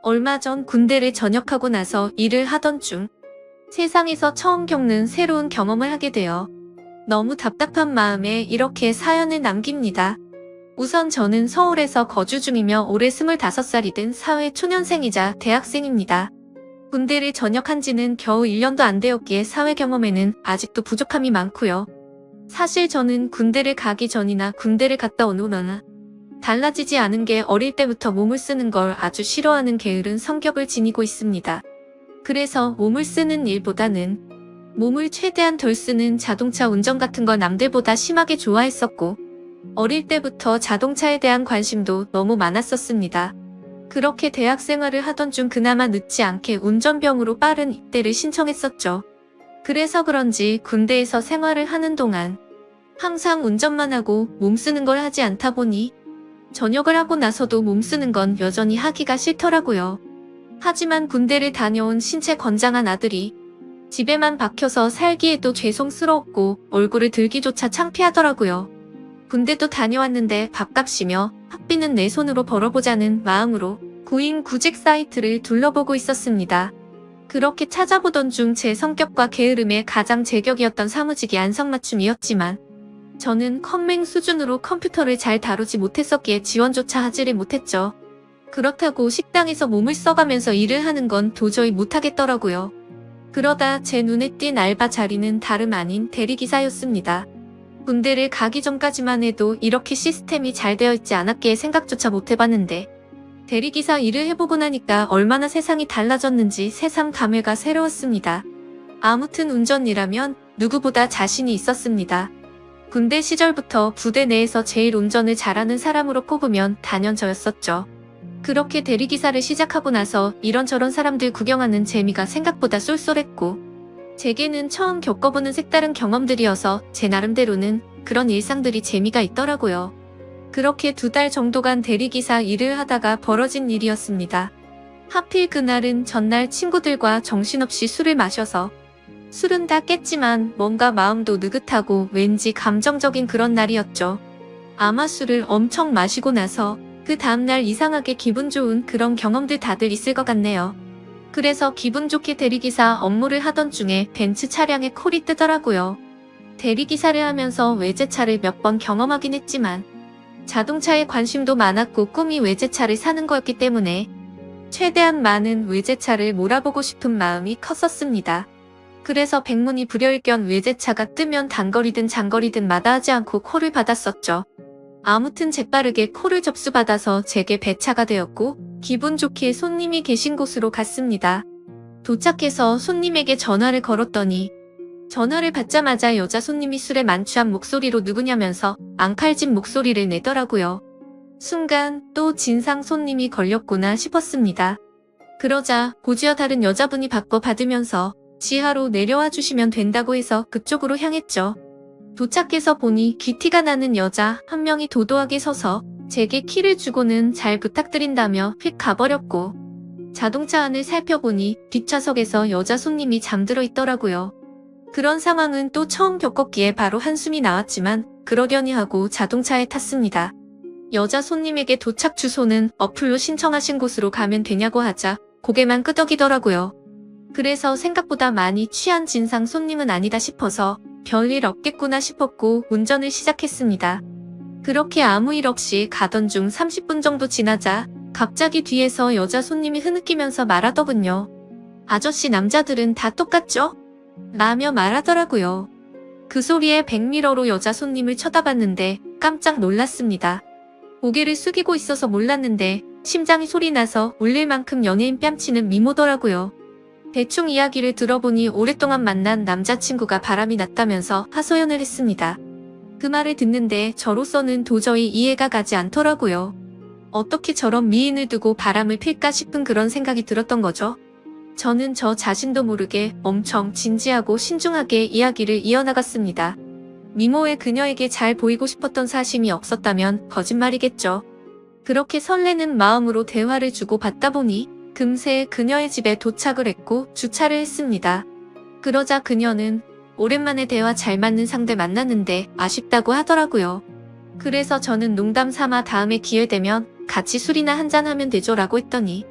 얼마 전 군대를 전역하고 나서 일을 하던 중 세상에서 처음 겪는 새로운 경험을 하게 되어 너무 답답한 마음에 이렇게 사연을 남깁니다. 우선 저는 서울에서 거주 중이며 올해 25살이 된 사회초년생이자 대학생입니다. 군대를 전역한 지는 겨우 1년도 안 되었기에 사회 경험에는 아직도 부족함이 많고요. 사실 저는 군대를 가기 전이나 군대를 갔다 온 후나 달라지지 않은 게 어릴 때부터 몸을 쓰는 걸 아주 싫어하는 게으른 성격을 지니고 있습니다. 그래서 몸을 쓰는 일보다는 몸을 최대한 덜 쓰는 자동차 운전 같은 걸 남들보다 심하게 좋아했었고 어릴 때부터 자동차에 대한 관심도 너무 많았었습니다. 그렇게 대학 생활을 하던 중 그나마 늦지 않게 운전병으로 빠른 입대를 신청했었죠. 그래서 그런지 군대에서 생활을 하는 동안 항상 운전만 하고 몸 쓰는 걸 하지 않다 보니 전역을 하고 나서도 몸 쓰는 건 여전히 하기가 싫더라고요. 하지만 군대를 다녀온 신체 건장한 아들이 집에만 박혀서 살기에도 죄송스러웠고 얼굴을 들기조차 창피하더라고요. 군대도 다녀왔는데 밥값이며 학비는 내 손으로 벌어보자는 마음으로 구인 구직 사이트를 둘러보고 있었습니다. 그렇게 찾아보던 중 제 성격과 게으름에 가장 제격이었던 사무직이 안성맞춤이었지만 저는 컴맹 수준으로 컴퓨터를 잘 다루지 못했었기에 지원조차 하지를 못했죠. 그렇다고 식당에서 몸을 써가면서 일을 하는 건 도저히 못하겠더라고요. 그러다 제 눈에 띈 알바 자리는 다름 아닌 대리기사였습니다. 군대를 가기 전까지만 해도 이렇게 시스템이 잘 되어 있지 않았기에 생각조차 못해봤는데 대리기사 일을 해보고 나니까 얼마나 세상이 달라졌는지 세상 감회가 새로웠습니다. 아무튼 운전이라면 누구보다 자신이 있었습니다. 군대 시절부터 부대 내에서 제일 운전을 잘하는 사람으로 꼽으면 단연 저였었죠. 그렇게 대리기사를 시작하고 나서 이런저런 사람들 구경하는 재미가 생각보다 쏠쏠했고 제게는 처음 겪어보는 색다른 경험들이어서 제 나름대로는 그런 일상들이 재미가 있더라고요. 그렇게 2달 정도간 대리기사 일을 하다가 벌어진 일이었습니다. 하필 그날은 전날 친구들과 정신없이 술을 마셔서 술은 다 깼지만 뭔가 마음도 느긋하고 왠지 감정적인 그런 날이었죠. 아마 술을 엄청 마시고 나서 그 다음날 이상하게 기분 좋은 그런 경험들 다들 있을 것 같네요. 그래서 기분 좋게 대리기사 업무를 하던 중에 벤츠 차량에 콜이 뜨더라고요. 대리기사를 하면서 외제차를 몇 번 경험하긴 했지만 자동차에 관심도 많았고 꿈이 외제차를 사는 거였기 때문에 최대한 많은 외제차를 몰아보고 싶은 마음이 컸었습니다. 그래서 백문이 불여일견 외제차가 뜨면 단거리든 장거리든 마다하지 않고 콜을 받았었죠. 아무튼 재빠르게 콜을 접수받아서 제게 배차가 되었고 기분 좋게 손님이 계신 곳으로 갔습니다. 도착해서 손님에게 전화를 걸었더니 전화를 받자마자 여자 손님이 술에 만취한 목소리로 누구냐면서 앙칼진 목소리를 내더라고요. 순간 또 진상 손님이 걸렸구나 싶었습니다. 그러자 고지와 다른 여자분이 바꿔 받으면서 지하로 내려와 주시면 된다고 해서 그쪽으로 향했죠. 도착해서 보니 귀티가 나는 여자 한 명이 도도하게 서서 제게 키를 주고는 잘 부탁드린다며 휙 가버렸고 자동차 안을 살펴보니 뒷좌석에서 여자 손님이 잠들어 있더라고요. 그런 상황은 또 처음 겪었기에 바로 한숨이 나왔지만 그러려니 하고 자동차에 탔습니다. 여자 손님에게 도착 주소는 어플로 신청하신 곳으로 가면 되냐고 하자 고개만 끄덕이더라고요. 그래서 생각보다 많이 취한 진상 손님은 아니다 싶어서 별일 없겠구나 싶었고 운전을 시작했습니다. 그렇게 아무 일 없이 가던 중 30분 정도 지나자 갑자기 뒤에서 여자 손님이 흐느끼면서 말하더군요. 아저씨 남자들은 다 똑같죠? 라며 말하더라고요. 그 소리에 백미러로 여자 손님을 쳐다봤는데 깜짝 놀랐습니다. 고개를 숙이고 있어서 몰랐는데 심장이 소리나서 울릴 만큼 연예인 뺨치는 미모더라고요. 대충 이야기를 들어보니 오랫동안 만난 남자친구가 바람이 났다면서 하소연을 했습니다. 그 말을 듣는데 저로서는 도저히 이해가 가지 않더라고요. 어떻게 저런 미인을 두고 바람을 필까 싶은 그런 생각이 들었던 거죠. 저는 저 자신도 모르게 엄청 진지하고 신중하게 이야기를 이어나갔습니다. 미모의 그녀에게 잘 보이고 싶었던 사심이 없었다면 거짓말이겠죠. 그렇게 설레는 마음으로 대화를 주고받다 보니 금세 그녀의 집에 도착을 했고 주차를 했습니다. 그러자 그녀는 오랜만에 대화 잘 맞는 상대 만났는데 아쉽다고 하더라고요. 그래서 저는 농담 삼아 다음에 기회 되면 같이 술이나 한잔하면 되죠 라고 했더니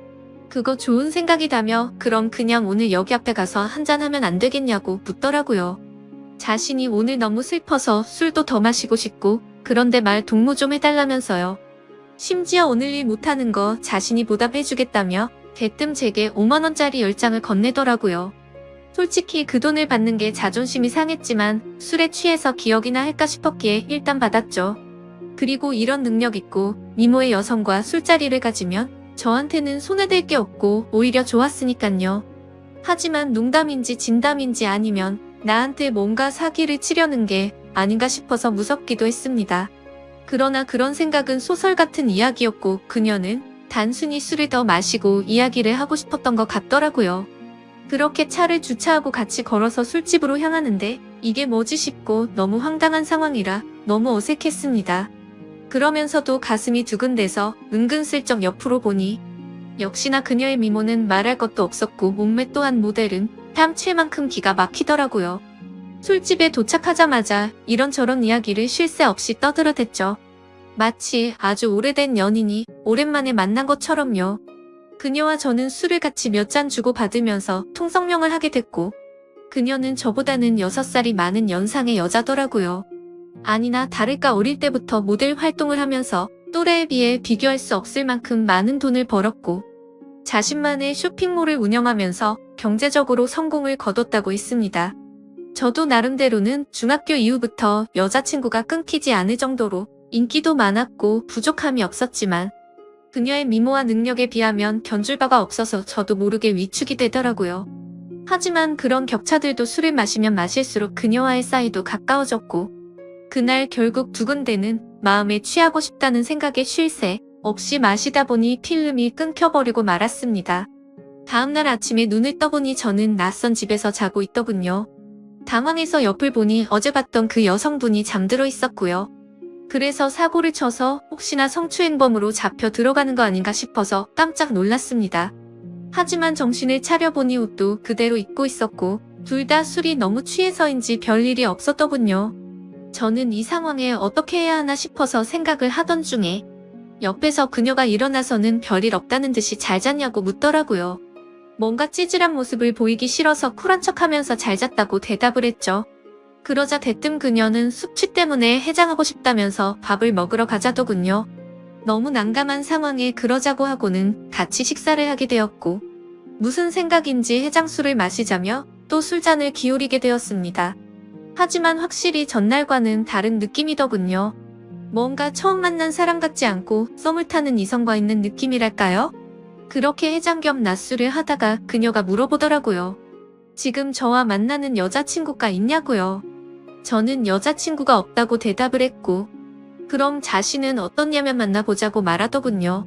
그거 좋은 생각이다며 그럼 그냥 오늘 여기 앞에 가서 한잔하면 안 되겠냐고 묻더라고요. 자신이 오늘 너무 슬퍼서 술도 더 마시고 싶고 그런데 말 동무 좀 해달라면서요. 심지어 오늘 일 못하는 거 자신이 보답해주겠다며 대뜸 제게 5만원짜리 10장을 건네더라고요. 솔직히 그 돈을 받는 게 자존심이 상했지만 술에 취해서 기억이나 할까 싶었기에 일단 받았죠. 그리고 이런 능력 있고 미모의 여성과 술자리를 가지면 저한테는 손해될 게 없고 오히려 좋았으니깐요. 하지만 농담인지 진담인지 아니면 나한테 뭔가 사기를 치려는 게 아닌가 싶어서 무섭기도 했습니다. 그러나 그런 생각은 소설 같은 이야기였고 그녀는 단순히 술을 더 마시고 이야기를 하고 싶었던 것 같더라고요. 그렇게 차를 주차하고 같이 걸어서 술집으로 향하는데 이게 뭐지 싶고 너무 황당한 상황이라 너무 어색했습니다. 그러면서도 가슴이 두근대서 은근슬쩍 옆으로 보니 역시나 그녀의 미모는 말할 것도 없었고 몸매 또한 모델은 탐취만큼 기가 막히더라고요. 술집에 도착하자마자 이런저런 이야기를 쉴 새 없이 떠들어댔죠. 마치 아주 오래된 연인이 오랜만에 만난 것처럼요. 그녀와 저는 술을 같이 몇 잔 주고 받으면서 통성명을 하게 됐고 그녀는 저보다는 6살이 많은 연상의 여자더라고요. 아니나 다를까 어릴 때부터 모델 활동을 하면서 또래에 비해 비교할 수 없을 만큼 많은 돈을 벌었고 자신만의 쇼핑몰을 운영하면서 경제적으로 성공을 거뒀다고 했습니다. 저도 나름대로는 중학교 이후부터 여자친구가 끊기지 않을 정도로 인기도 많았고 부족함이 없었지만 그녀의 미모와 능력에 비하면 견줄 바가 없어서 저도 모르게 위축이 되더라고요. 하지만 그런 격차들도 술을 마시면 마실수록 그녀와의 사이도 가까워졌고 그날 결국 두근대는 마음에 취하고 싶다는 생각에 쉴 새 없이 마시다 보니 필름이 끊겨버리고 말았습니다. 다음날 아침에 눈을 떠보니 저는 낯선 집에서 자고 있더군요. 당황해서 옆을 보니 어제 봤던 그 여성분이 잠들어 있었고요. 그래서 사고를 쳐서 혹시나 성추행범으로 잡혀 들어가는 거 아닌가 싶어서 깜짝 놀랐습니다. 하지만 정신을 차려보니 옷도 그대로 입고 있었고 둘 다 술이 너무 취해서인지 별일이 없었더군요. 저는 이 상황에 어떻게 해야 하나 싶어서 생각을 하던 중에 옆에서 그녀가 일어나서는 별일 없다는 듯이 잘 잤냐고 묻더라고요. 뭔가 찌질한 모습을 보이기 싫어서 쿨한 척하면서 잘 잤다고 대답을 했죠. 그러자 대뜸 그녀는 숙취 때문에 해장하고 싶다면서 밥을 먹으러 가자더군요. 너무 난감한 상황에 그러자고 하고는 같이 식사를 하게 되었고 무슨 생각인지 해장술을 마시자며 또 술잔을 기울이게 되었습니다. 하지만 확실히 전날과는 다른 느낌이더군요. 뭔가 처음 만난 사람 같지 않고 썸을 타는 이성과 있는 느낌이랄까요? 그렇게 해장 겸 낮술을 하다가 그녀가 물어보더라고요. 지금 저와 만나는 여자친구가 있냐고요. 저는 여자친구가 없다고 대답을 했고 그럼 자신은 어떻냐면 만나보자고 말하더군요.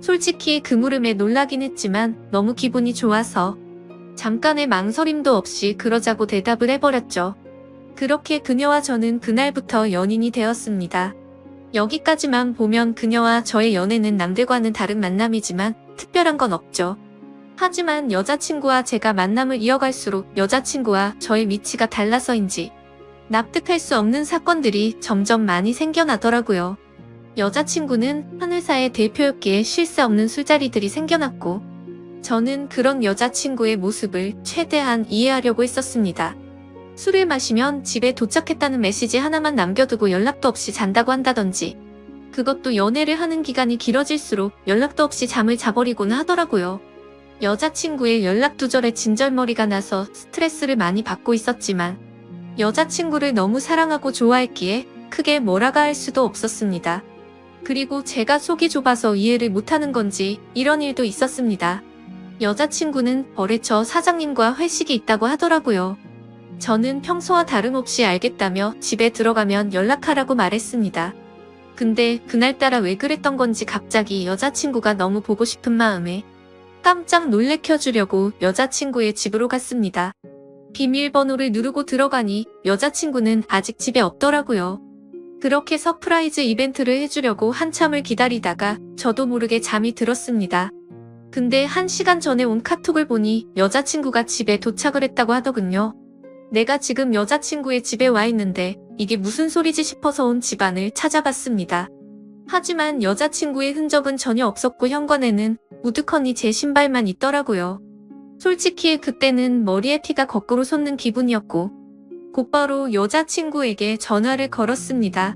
솔직히 그 물음에 놀라긴 했지만 너무 기분이 좋아서 잠깐의 망설임도 없이 그러자고 대답을 해버렸죠. 그렇게 그녀와 저는 그날부터 연인이 되었습니다. 여기까지만 보면 그녀와 저의 연애는 남들과는 다른 만남이지만 특별한 건 없죠. 하지만 여자친구와 제가 만남을 이어갈수록 여자친구와 저의 위치가 달라서인지 납득할 수 없는 사건들이 점점 많이 생겨나더라고요. 여자친구는 한 회사의 대표였기에 쉴 새 없는 술자리들이 생겨났고 저는 그런 여자친구의 모습을 최대한 이해하려고 했었습니다. 술을 마시면 집에 도착했다는 메시지 하나만 남겨두고 연락도 없이 잔다고 한다던지 그것도 연애를 하는 기간이 길어질수록 연락도 없이 잠을 자버리곤 하더라고요. 여자친구의 연락 두절에 진절머리가 나서 스트레스를 많이 받고 있었지만 여자친구를 너무 사랑하고 좋아했기에 크게 뭐라가 할 수도 없었습니다. 그리고 제가 속이 좁아서 이해를 못하는 건지 이런 일도 있었습니다. 여자친구는 거래처 사장님과 회식이 있다고 하더라고요. 저는 평소와 다름없이 알겠다며 집에 들어가면 연락하라고 말했습니다. 근데 그날따라 왜 그랬던 건지 갑자기 여자친구가 너무 보고 싶은 마음에 깜짝 놀래켜주려고 여자친구의 집으로 갔습니다. 비밀번호를 누르고 들어가니 여자친구는 아직 집에 없더라고요. 그렇게 서프라이즈 이벤트를 해주려고 한참을 기다리다가 저도 모르게 잠이 들었습니다. 근데 1시간 전에 온 카톡을 보니 여자친구가 집에 도착을 했다고 하더군요. 내가 지금 여자친구의 집에 와 있는데 이게 무슨 소리지 싶어서 온 집안을 찾아봤습니다. 하지만 여자친구의 흔적은 전혀 없었고 현관에는 우두커니 제 신발만 있더라고요. 솔직히 그때는 머리에 피가 거꾸로 솟는 기분이었고 곧바로 여자친구에게 전화를 걸었습니다.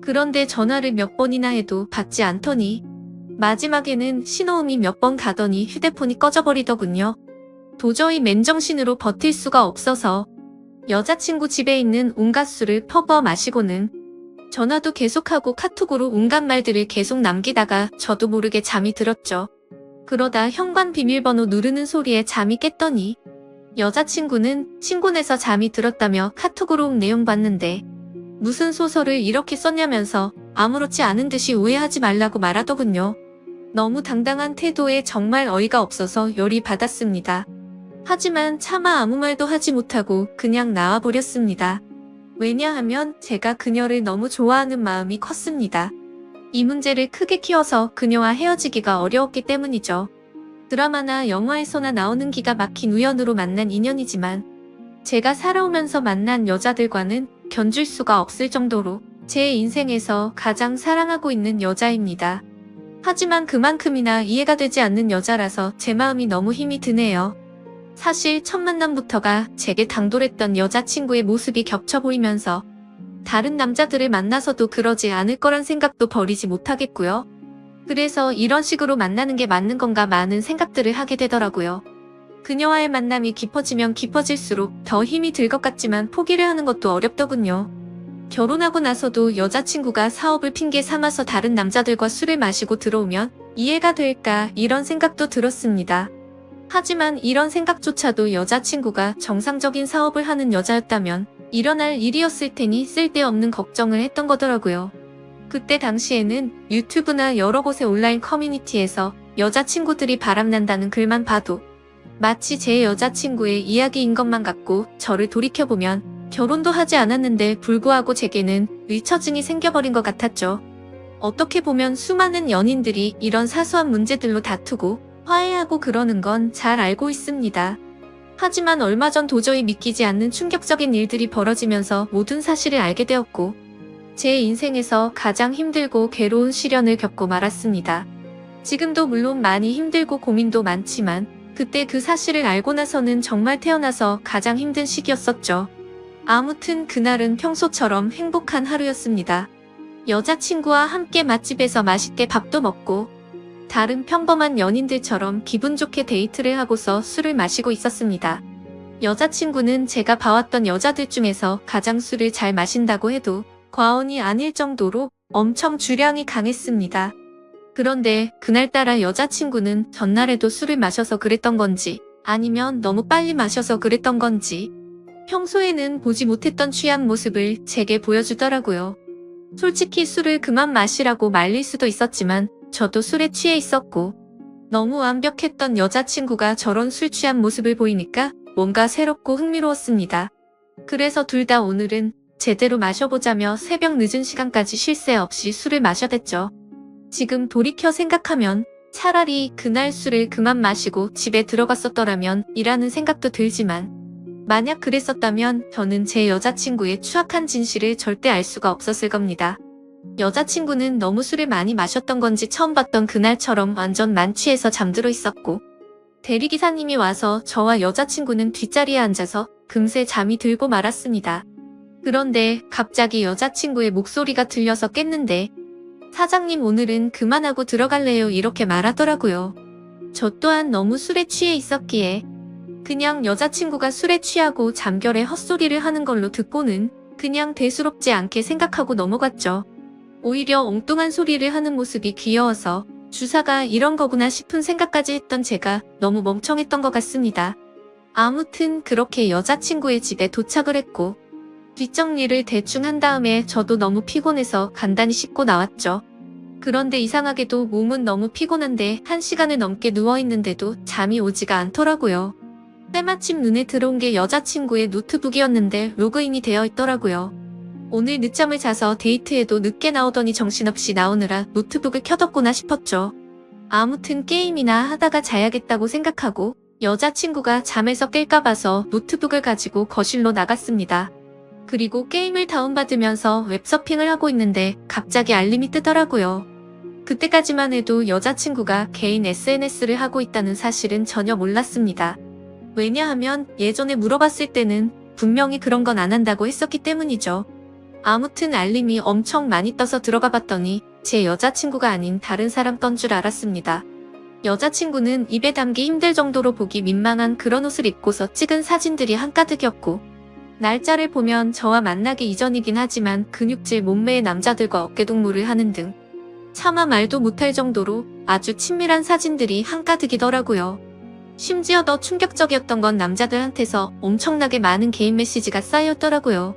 그런데 전화를 몇 번이나 해도 받지 않더니 마지막에는 신호음이 몇 번 가더니 휴대폰이 꺼져버리더군요. 도저히 맨정신으로 버틸 수가 없어서 여자친구 집에 있는 온갖 술을 퍼부어 마시고는 전화도 계속하고 카톡으로 온갖 말들을 계속 남기다가 저도 모르게 잠이 들었죠. 그러다 현관 비밀번호 누르는 소리에 잠이 깼더니 여자친구는 신곤해서 잠이 들었다며 카톡으로 온 내용 봤는데 무슨 소설을 이렇게 썼냐면서 아무렇지 않은 듯이 오해하지 말라고 말하더군요. 너무 당당한 태도에 정말 어이가 없어서 열이 받았습니다. 하지만 차마 아무 말도 하지 못하고 그냥 나와버렸습니다. 왜냐하면 제가 그녀를 너무 좋아하는 마음이 컸습니다. 이 문제를 크게 키워서 그녀와 헤어지기가 어려웠기 때문이죠. 드라마나 영화에서나 나오는 기가 막힌 우연으로 만난 인연이지만 제가 살아오면서 만난 여자들과는 견줄 수가 없을 정도로 제 인생에서 가장 사랑하고 있는 여자입니다. 하지만 그만큼이나 이해가 되지 않는 여자라서 제 마음이 너무 힘이 드네요. 사실 첫 만남부터가 제게 당돌했던 여자친구의 모습이 겹쳐 보이면서 다른 남자들을 만나서도 그러지 않을 거란 생각도 버리지 못하겠고요. 그래서 이런 식으로 만나는 게 맞는 건가 많은 생각들을 하게 되더라고요. 그녀와의 만남이 깊어지면 깊어질수록 더 힘이 들 것 같지만 포기를 하는 것도 어렵더군요. 결혼하고 나서도 여자친구가 사업을 핑계 삼아서 다른 남자들과 술을 마시고 들어오면 이해가 될까 이런 생각도 들었습니다. 하지만 이런 생각조차도 여자친구가 정상적인 사업을 하는 여자였다면 일어날 일이었을 테니 쓸데없는 걱정을 했던 거더라고요. 그때 당시에는 유튜브나 여러 곳의 온라인 커뮤니티에서 여자친구들이 바람난다는 글만 봐도 마치 제 여자친구의 이야기인 것만 같고 저를 돌이켜보면 결혼도 하지 않았는데 불구하고 제게는 의처증이 생겨버린 것 같았죠. 어떻게 보면 수많은 연인들이 이런 사소한 문제들로 다투고 화해하고 그러는 건 잘 알고 있습니다. 하지만 얼마 전 도저히 믿기지 않는 충격적인 일들이 벌어지면서 모든 사실을 알게 되었고 제 인생에서 가장 힘들고 괴로운 시련을 겪고 말았습니다. 지금도 물론 많이 힘들고 고민도 많지만 그때 그 사실을 알고 나서는 정말 태어나서 가장 힘든 시기였었죠. 아무튼 그날은 평소처럼 행복한 하루였습니다. 여자친구와 함께 맛집에서 맛있게 밥도 먹고 다른 평범한 연인들처럼 기분 좋게 데이트를 하고서 술을 마시고 있었습니다. 여자친구는 제가 봐왔던 여자들 중에서 가장 술을 잘 마신다고 해도 과언이 아닐 정도로 엄청 주량이 강했습니다. 그런데 그날따라 여자친구는 전날에도 술을 마셔서 그랬던 건지 아니면 너무 빨리 마셔서 그랬던 건지 평소에는 보지 못했던 취한 모습을 제게 보여주더라고요. 솔직히 술을 그만 마시라고 말릴 수도 있었지만 저도 술에 취해 있었고 너무 완벽했던 여자친구가 저런 술 취한 모습을 보이니까 뭔가 새롭고 흥미로웠습니다. 그래서 둘 다 오늘은 제대로 마셔보자며 새벽 늦은 시간까지 쉴 새 없이 술을 마셔댔죠. 지금 돌이켜 생각하면 차라리 그날 술을 그만 마시고 집에 들어갔었더라면 이라는 생각도 들지만 만약 그랬었다면 저는 제 여자친구의 추악한 진실을 절대 알 수가 없었을 겁니다. 여자친구는 너무 술을 많이 마셨던 건지 처음 봤던 그날처럼 완전 만취해서 잠들어 있었고 대리기사님이 와서 저와 여자친구는 뒷자리에 앉아서 금세 잠이 들고 말았습니다. 그런데 갑자기 여자친구의 목소리가 들려서 깼는데 사장님 오늘은 그만하고 들어갈래요 이렇게 말하더라고요. 저 또한 너무 술에 취해 있었기에 그냥 여자친구가 술에 취하고 잠결에 헛소리를 하는 걸로 듣고는 그냥 대수롭지 않게 생각하고 넘어갔죠. 오히려 엉뚱한 소리를 하는 모습이 귀여워서 주사가 이런 거구나 싶은 생각까지 했던 제가 너무 멍청했던 것 같습니다. 아무튼 그렇게 여자친구의 집에 도착을 했고 뒷정리를 대충 한 다음에 저도 너무 피곤해서 간단히 씻고 나왔죠. 그런데 이상하게도 몸은 너무 피곤한데 1시간을 넘게 누워있는데도 잠이 오지가 않더라고요. 때마침 눈에 들어온 게 여자친구의 노트북이었는데 로그인이 되어 있더라고요. 오늘 늦잠을 자서 데이트에도 늦게 나오더니 정신없이 나오느라 노트북을 켜뒀구나 싶었죠. 아무튼 게임이나 하다가 자야겠다고 생각하고 여자친구가 잠에서 깰까 봐서 노트북을 가지고 거실로 나갔습니다. 그리고 게임을 다운받으면서 웹서핑을 하고 있는데 갑자기 알림이 뜨더라고요. 그때까지만 해도 여자친구가 개인 SNS를 하고 있다는 사실은 전혀 몰랐습니다. 왜냐하면 예전에 물어봤을 때는 분명히 그런 건 안 한다고 했었기 때문이죠. 아무튼 알림이 엄청 많이 떠서 들어가 봤더니 제 여자친구가 아닌 다른 사람 건 줄 알았습니다. 여자친구는 입에 담기 힘들 정도로 보기 민망한 그런 옷을 입고서 찍은 사진들이 한가득이었고, 날짜를 보면 저와 만나기 이전이긴 하지만 근육질 몸매의 남자들과 어깨동무를 하는 등 차마 말도 못할 정도로 아주 친밀한 사진들이 한가득이더라고요. 심지어 더 충격적이었던 건 남자들한테서 엄청나게 많은 개인 메시지가 쌓였더라고요.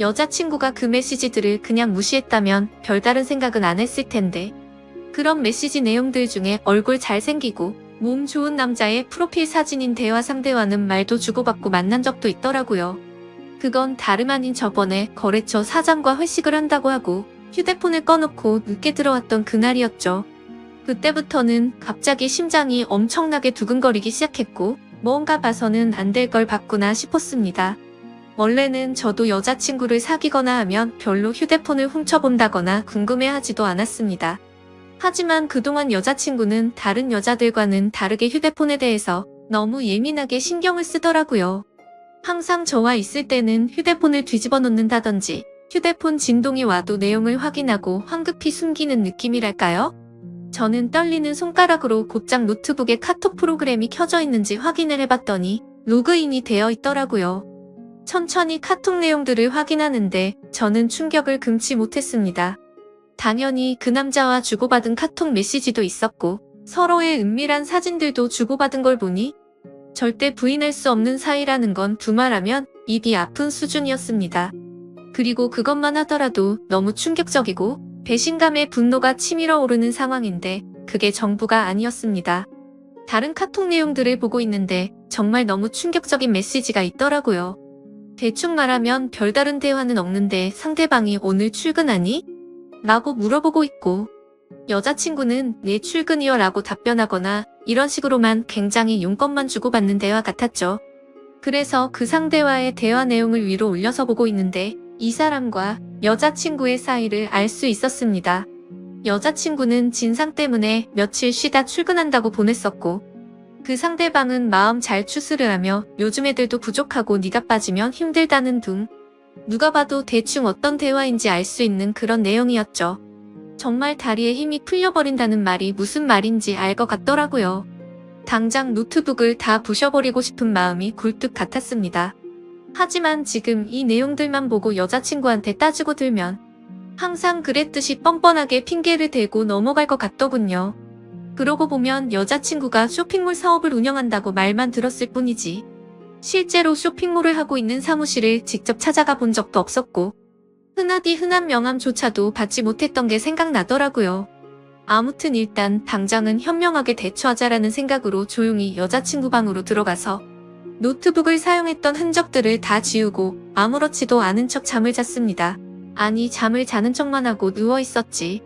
여자친구가 그 메시지들을 그냥 무시했다면 별다른 생각은 안 했을 텐데, 그런 메시지 내용들 중에 얼굴 잘생기고 몸 좋은 남자의 프로필 사진인 대화 상대와는 말도 주고받고 만난 적도 있더라고요. 그건 다름 아닌 저번에 거래처 사장과 회식을 한다고 하고 휴대폰을 꺼놓고 늦게 들어왔던 그날이었죠. 그때부터는 갑자기 심장이 엄청나게 두근거리기 시작했고, 뭔가 봐서는 안 될 걸 봤구나 싶었습니다. 원래는 저도 여자친구를 사귀거나 하면 별로 휴대폰을 훔쳐본다거나 궁금해하지도 않았습니다. 하지만 그동안 여자친구는 다른 여자들과는 다르게 휴대폰에 대해서 너무 예민하게 신경을 쓰더라고요. 항상 저와 있을 때는 휴대폰을 뒤집어 놓는다든지 휴대폰 진동이 와도 내용을 확인하고 황급히 숨기는 느낌이랄까요? 저는 떨리는 손가락으로 곧장 노트북에 카톡 프로그램이 켜져 있는지 확인을 해봤더니 로그인이 되어 있더라고요. 천천히 카톡 내용들을 확인하는데 저는 충격을 금치 못했습니다. 당연히 그 남자와 주고받은 카톡 메시지도 있었고 서로의 은밀한 사진들도 주고받은 걸 보니 절대 부인할 수 없는 사이라는 건 두말하면 입이 아픈 수준이었습니다. 그리고 그것만 하더라도 너무 충격적이고 배신감에 분노가 치밀어 오르는 상황인데 그게 전부가 아니었습니다. 다른 카톡 내용들을 보고 있는데 정말 너무 충격적인 메시지가 있더라고요. 대충 말하면 별다른 대화는 없는데 상대방이 오늘 출근하니? 라고 물어보고 있고, 여자친구는 네 출근이요 라고 답변하거나 이런 식으로만 굉장히 용건만 주고받는 대화 같았죠. 그래서 그 상대와의 대화 내용을 위로 올려서 보고 있는데 이 사람과 여자친구의 사이를 알 수 있었습니다. 여자친구는 진상 때문에 며칠 쉬다 출근한다고 보냈었고, 그 상대방은 마음 잘 추스를 하며 요즘 애들도 부족하고 네가 빠지면 힘들다는 둥, 누가 봐도 대충 어떤 대화인지 알 수 있는 그런 내용이었죠. 정말 다리에 힘이 풀려버린다는 말이 무슨 말인지 알 것 같더라고요. 당장 노트북을 다 부셔버리고 싶은 마음이 굴뚝 같았습니다. 하지만 지금 이 내용들만 보고 여자친구한테 따지고 들면 항상 그랬듯이 뻔뻔하게 핑계를 대고 넘어갈 것 같더군요. 그러고 보면 여자친구가 쇼핑몰 사업을 운영한다고 말만 들었을 뿐이지 실제로 쇼핑몰을 하고 있는 사무실을 직접 찾아가 본 적도 없었고 흔하디 흔한 명함조차도 받지 못했던 게 생각나더라고요. 아무튼 일단 당장은 현명하게 대처하자라는 생각으로 조용히 여자친구 방으로 들어가서 노트북을 사용했던 흔적들을 다 지우고 아무렇지도 않은 척 잠을 잤습니다. 아니 잠을 자는 척만 하고 누워 있었지.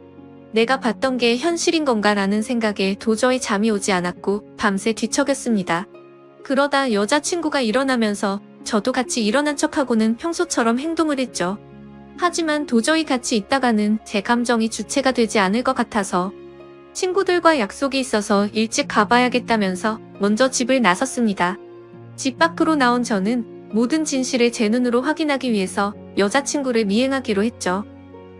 내가 봤던 게 현실인 건가라는 생각에 도저히 잠이 오지 않았고 밤새 뒤척였습니다. 그러다 여자친구가 일어나면서 저도 같이 일어난 척하고는 평소처럼 행동을 했죠. 하지만 도저히 같이 있다가는 제 감정이 주체가 되지 않을 것 같아서 친구들과 약속이 있어서 일찍 가봐야겠다면서 먼저 집을 나섰습니다. 집 밖으로 나온 저는 모든 진실을 제 눈으로 확인하기 위해서 여자친구를 미행하기로 했죠.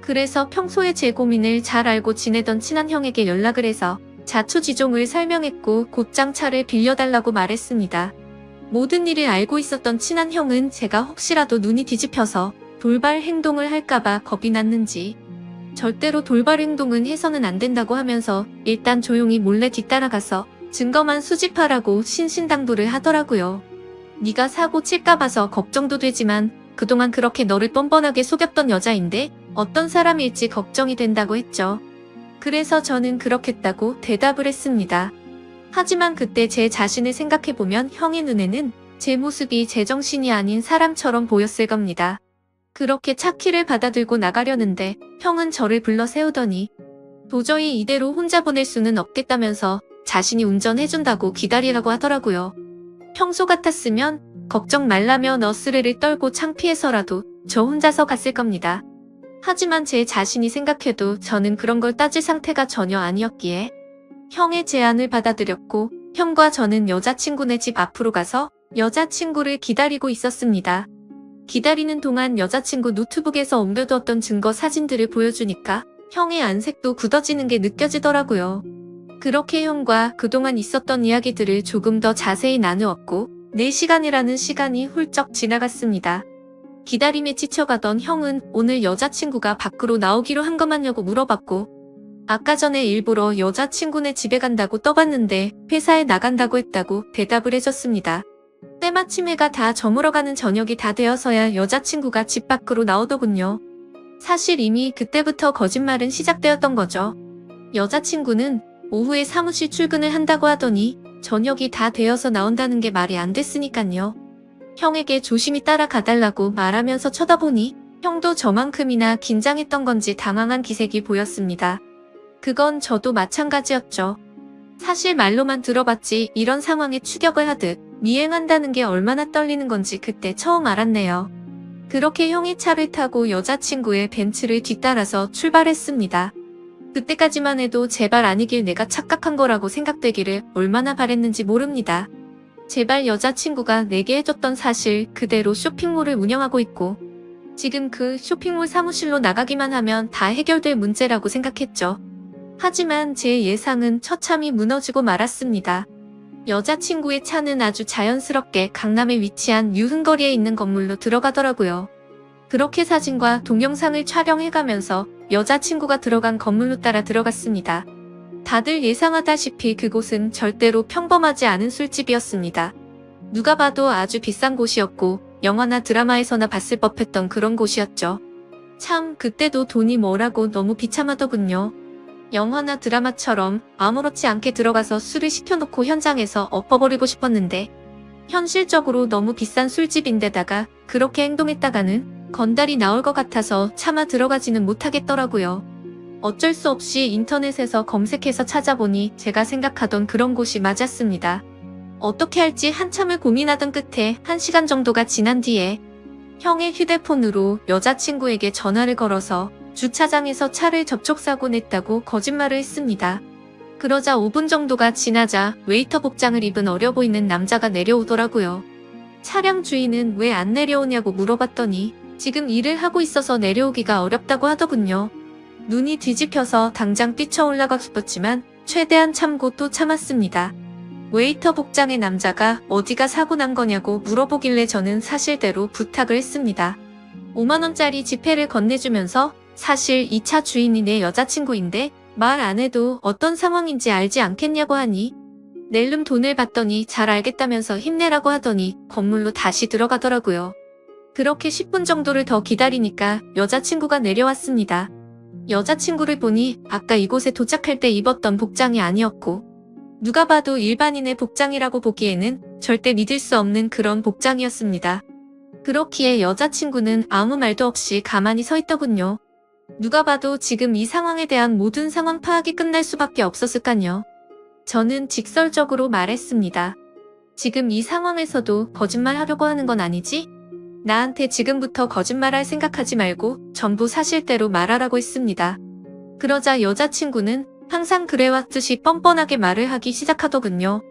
그래서 평소에 제 고민을 잘 알고 지내던 친한 형에게 연락을 해서 자초지종을 설명했고 곧장 차를 빌려달라고 말했습니다. 모든 일을 알고 있었던 친한 형은 제가 혹시라도 눈이 뒤집혀서 돌발 행동을 할까봐 겁이 났는지 절대로 돌발 행동은 해서는 안 된다고 하면서 일단 조용히 몰래 뒤따라가서 증거만 수집하라고 신신당부를 하더라고요. 네가 사고 칠까 봐서 걱정도 되지만 그동안 그렇게 너를 뻔뻔하게 속였던 여자인데 어떤 사람일지 걱정이 된다고 했죠. 그래서 저는 그렇겠다고 대답을 했습니다. 하지만 그때 제 자신을 생각해보면 형의 눈에는 제 모습이 제정신이 아닌 사람처럼 보였을 겁니다. 그렇게 차 키를 받아들고 나가려는데 형은 저를 불러 세우더니 도저히 이대로 혼자 보낼 수는 없겠다면서 자신이 운전해준다고 기다리라고 하더라고요. 평소 같았으면 걱정 말라며 너스레를 떨고 창피해서라도 저 혼자서 갔을 겁니다. 하지만 제 자신이 생각해도 저는 그런 걸 따질 상태가 전혀 아니었기에 형의 제안을 받아들였고 형과 저는 여자친구네 집 앞으로 가서 여자친구를 기다리고 있었습니다. 기다리는 동안 여자친구 노트북에서 옮겨두었던 증거 사진들을 보여주니까 형의 안색도 굳어지는 게 느껴지더라고요. 그렇게 형과 그동안 있었던 이야기들을 조금 더 자세히 나누었고 4시간이라는 시간이 훌쩍 지나갔습니다. 기다림에 지쳐가던 형은 오늘 여자친구가 밖으로 나오기로 한 거 맞냐고 물어봤고 아까 전에 일부러 여자친구네 집에 간다고 떠봤는데 회사에 나간다고 했다고 대답을 해줬습니다. 때마침 해가 다 저물어가는 저녁이 다 되어서야 여자친구가 집 밖으로 나오더군요. 사실 이미 그때부터 거짓말은 시작되었던 거죠. 여자친구는 오후에 사무실 출근을 한다고 하더니 저녁이 다 되어서 나온다는 게 말이 안 됐으니깐요. 형에게 조심히 따라가달라고 말하면서 쳐다보니 형도 저만큼이나 긴장했던 건지 당황한 기색이 보였습니다. 그건 저도 마찬가지였죠. 사실 말로만 들어봤지 이런 상황에 추격을 하듯 미행한다는 게 얼마나 떨리는 건지 그때 처음 알았네요. 그렇게 형이 차를 타고 여자친구의 벤츠를 뒤따라서 출발했습니다. 그때까지만 해도 제발 아니길 내가 착각한 거라고 생각되기를 얼마나 바랬는지 모릅니다. 제발 여자친구가 내게 해줬던 사실 그대로 쇼핑몰을 운영하고 있고 지금 그 쇼핑몰 사무실로 나가기만 하면 다 해결될 문제라고 생각했죠. 하지만 제 예상은 처참히 무너지고 말았습니다. 여자친구의 차는 아주 자연스럽게 강남에 위치한 유흥거리에 있는 건물로 들어가더라고요. 그렇게 사진과 동영상을 촬영해가면서 여자친구가 들어간 건물로 따라 들어갔습니다. 다들 예상하다시피 그곳은 절대로 평범하지 않은 술집이었습니다. 누가 봐도 아주 비싼 곳이었고 영화나 드라마에서나 봤을 법했던 그런 곳이었죠. 참 그때도 돈이 뭐라고 너무 비참하더군요. 영화나 드라마처럼 아무렇지 않게 들어가서 술을 시켜놓고 현장에서 엎어버리고 싶었는데 현실적으로 너무 비싼 술집인데다가 그렇게 행동했다가는 건달이 나올 것 같아서 차마 들어가지는 못하겠더라고요. 어쩔 수 없이 인터넷에서 검색해서 찾아보니 제가 생각하던 그런 곳이 맞았습니다. 어떻게 할지 한참을 고민하던 끝에 1시간 정도가 지난 뒤에 형의 휴대폰으로 여자친구에게 전화를 걸어서 주차장에서 차를 접촉사고 냈다고 거짓말을 했습니다. 그러자 5분 정도가 지나자 웨이터 복장을 입은 어려 보이는 남자가 내려오더라고요. 차량 주인은 왜 안 내려오냐고 물어봤더니 지금 일을 하고 있어서 내려오기가 어렵다고 하더군요. 눈이 뒤집혀서 당장 뛰쳐올라가고 싶었지만 최대한 참고 또 참았습니다. 웨이터 복장의 남자가 어디가 사고 난 거냐고 물어보길래 저는 사실대로 부탁을 했습니다. 5만원짜리 지폐를 건네주면서 사실 이 차 주인이 내 여자친구인데 말 안 해도 어떤 상황인지 알지 않겠냐고 하니 낼름 돈을 받더니 잘 알겠다면서 힘내라고 하더니 건물로 다시 들어가더라고요. 그렇게 10분 정도를 더 기다리니까 여자친구가 내려왔습니다. 여자친구를 보니 아까 이곳에 도착할 때 입었던 복장이 아니었고 누가 봐도 일반인의 복장이라고 보기에는 절대 믿을 수 없는 그런 복장이었습니다. 그렇기에 여자친구는 아무 말도 없이 가만히 서 있더군요. 누가 봐도 지금 이 상황에 대한 모든 상황 파악이 끝날 수밖에 없었을까요. 저는 직설적으로 말했습니다. 지금 이 상황에서도 거짓말 하려고 하는 건 아니지? 나한테 지금부터 거짓말할 생각하지 말고 전부 사실대로 말하라고 했습니다. 그러자 여자친구는 항상 그래왔듯이 뻔뻔하게 말을 하기 시작하더군요.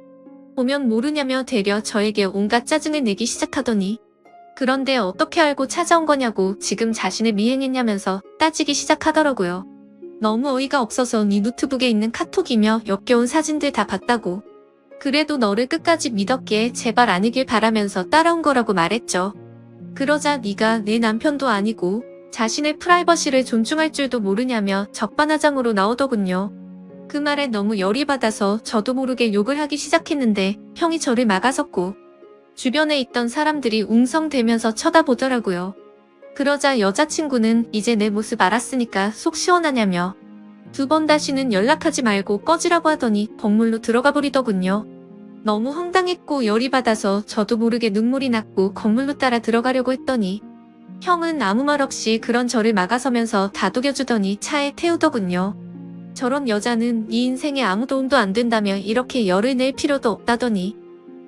보면 모르냐며 되려 저에게 온갖 짜증을 내기 시작하더니 그런데 어떻게 알고 찾아온 거냐고 지금 자신을 미행했냐면서 따지기 시작하더라고요. 너무 어이가 없어서 네 노트북에 있는 카톡이며 역겨운 사진들 다 봤다고. 그래도 너를 끝까지 믿었기에 제발 아니길 바라면서 따라온 거라고 말했죠. 그러자 네가 내 남편도 아니고 자신의 프라이버시를 존중할 줄도 모르냐며 적반하장으로 나오더군요. 그 말에 너무 열이 받아서 저도 모르게 욕을 하기 시작했는데 형이 저를 막아섰고 주변에 있던 사람들이 웅성대면서 쳐다보더라고요. 그러자 여자친구는 이제 내 모습 알았으니까 속 시원하냐며 2번 다시는 연락하지 말고 꺼지라고 하더니 건물로 들어가 버리더군요. 너무 황당했고 열이 받아서 저도 모르게 눈물이 났고 건물로 따라 들어가려고 했더니 형은 아무 말 없이 그런 저를 막아서면서 다독여주더니 차에 태우더군요. 저런 여자는 네 인생에 아무 도움도 안 된다며 이렇게 열을 낼 필요도 없다더니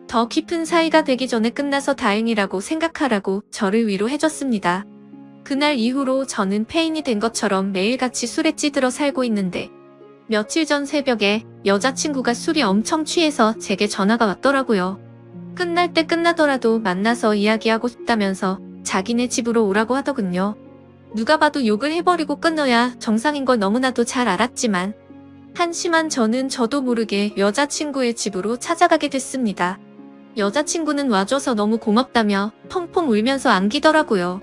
더 깊은 사이가 되기 전에 끝나서 다행이라고 생각하라고 저를 위로해줬습니다. 그날 이후로 저는 폐인이 된 것처럼 매일같이 술에 찌들어 살고 있는데 며칠 전 새벽에 여자친구가 술이 엄청 취해서 제게 전화가 왔더라고요. 끝날 때 끝나더라도 만나서 이야기하고 싶다면서 자기네 집으로 오라고 하더군요. 누가 봐도 욕을 해버리고 끊어야 정상인 걸 너무나도 잘 알았지만 한심한 저는 저도 모르게 여자친구의 집으로 찾아가게 됐습니다. 여자친구는 와줘서 너무 고맙다며 펑펑 울면서 안기더라고요.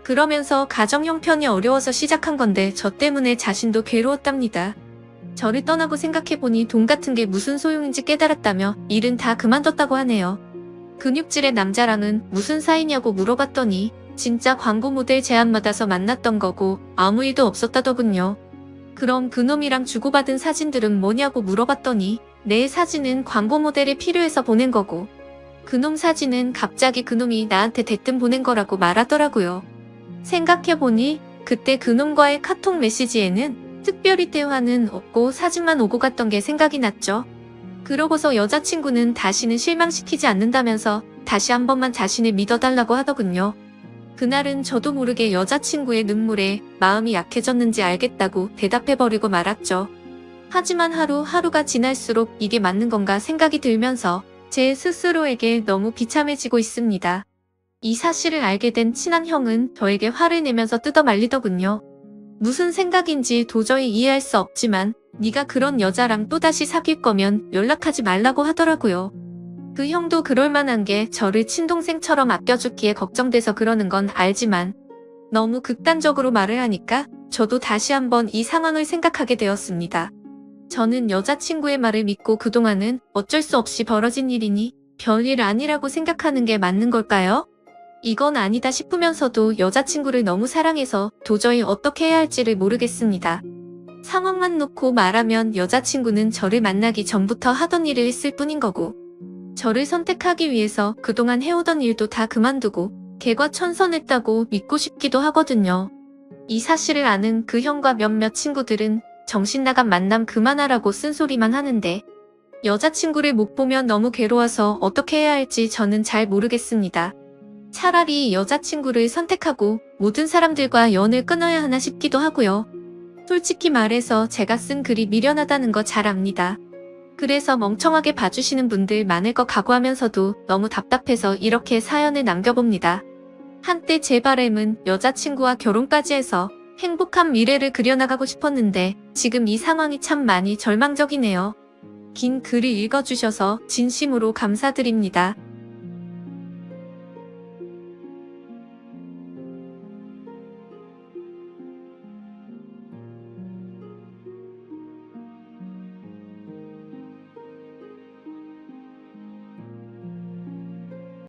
그러면서 가정 형편이 어려워서 시작한 건데 저 때문에 자신도 괴로웠답니다. 저를 떠나고 생각해보니 돈 같은 게 무슨 소용인지 깨달았다며 일은 다 그만뒀다고 하네요. 근육질의 남자랑은 무슨 사이냐고 물어봤더니 진짜 광고 모델 제안 받아서 만났던 거고 아무 일도 없었다더군요. 그럼 그놈이랑 주고받은 사진들은 뭐냐고 물어봤더니 내 사진은 광고 모델이 필요해서 보낸 거고 그놈 사진은 갑자기 그놈이 나한테 대뜸 보낸 거라고 말하더라고요. 생각해보니 그때 그놈과의 카톡 메시지에는 특별히 대화는 없고 사진만 오고 갔던 게 생각이 났죠. 그러고서 여자친구는 다시는 실망시키지 않는다면서 다시 한 번만 자신을 믿어달라고 하더군요. 그날은 저도 모르게 여자친구의 눈물에 마음이 약해졌는지 알겠다고 대답해버리고 말았죠. 하지만 하루하루가 지날수록 이게 맞는 건가 생각이 들면서 제 스스로에게 너무 비참해지고 있습니다. 이 사실을 알게 된 친한 형은 저에게 화를 내면서 뜯어말리더군요. 무슨 생각인지 도저히 이해할 수 없지만 네가 그런 여자랑 또다시 사귈 거면 연락하지 말라고 하더라고요. 그 형도 그럴 만한 게 저를 친동생처럼 아껴주기에 걱정돼서 그러는 건 알지만 너무 극단적으로 말을 하니까 저도 다시 한번 이 상황을 생각하게 되었습니다. 저는 여자친구의 말을 믿고 그동안은 어쩔 수 없이 벌어진 일이니 별일 아니라고 생각하는 게 맞는 걸까요? 이건 아니다 싶으면서도 여자친구를 너무 사랑해서 도저히 어떻게 해야 할지를 모르겠습니다. 상황만 놓고 말하면 여자친구는 저를 만나기 전부터 하던 일을 했을 뿐인 거고 저를 선택하기 위해서 그동안 해오던 일도 다 그만두고 개과천선했다고 믿고 싶기도 하거든요. 이 사실을 아는 그 형과 몇몇 친구들은 정신나간 만남 그만하라고 쓴소리만 하는데 여자친구를 못 보면 너무 괴로워서 어떻게 해야 할지 저는 잘 모르겠습니다. 차라리 여자친구를 선택하고 모든 사람들과 연을 끊어야 하나 싶기도 하고요. 솔직히 말해서 제가 쓴 글이 미련하다는 거 잘 압니다. 그래서 멍청하게 봐주시는 분들 많을 거 각오하면서도 너무 답답해서 이렇게 사연을 남겨봅니다. 한때 제 바람은 여자친구와 결혼까지 해서 행복한 미래를 그려나가고 싶었는데 지금 이 상황이 참 많이 절망적이네요. 긴 글을 읽어주셔서 진심으로 감사드립니다.